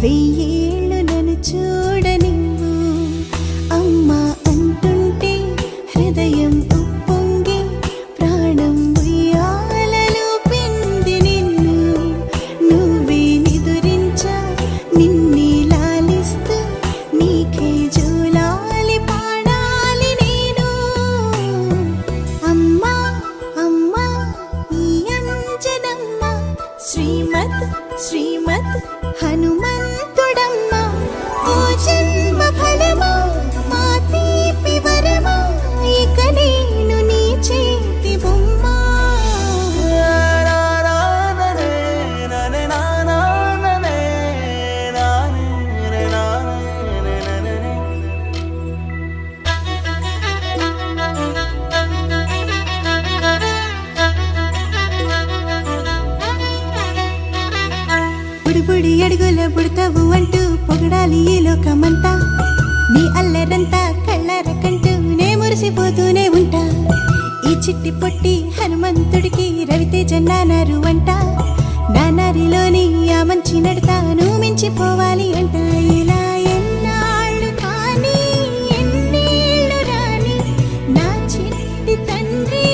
వెయ్యేళ్ళు నన్ను చూడనివ్వు. అమ్మా అంటుంటే హృదయం ఉప్పొంగి ప్రాణం ఉయ్యాలలో పిండి నిన్ను. నువ్వే నిదురించా నిన్నే లాలిస్తూ నీకే జూలాలి పాడాలి నేను. అమ్మా అమ్మా ఈ అంజనమ్మ శ్రీమద్ శ్రీమద్ హనుమంతుడమ్మ. ఓ జన్మ ఫలమా మా తీపి వరమా ఇక నేను నీ చేతి బొమ్మ. బుడిబుడి అడుగుల బుడతావు అంటూ పొగడాలి ఈ లోకమంతా. నీ అల్లరంతా కళ్ళారకంటూ నే మురిసిపోతూనే ఉంటా. ఈ చిట్టి పొట్టి హనుమంతుడికి రవితేజ నానారు అంట. నానారిలోని ఆ మంచి నడతాను మించిపోవాలి అంట. ఇలా ఎన్నాళ్ళు కానీ ఎన్నేళ్ళు రాని నా చిట్టి తండ్రి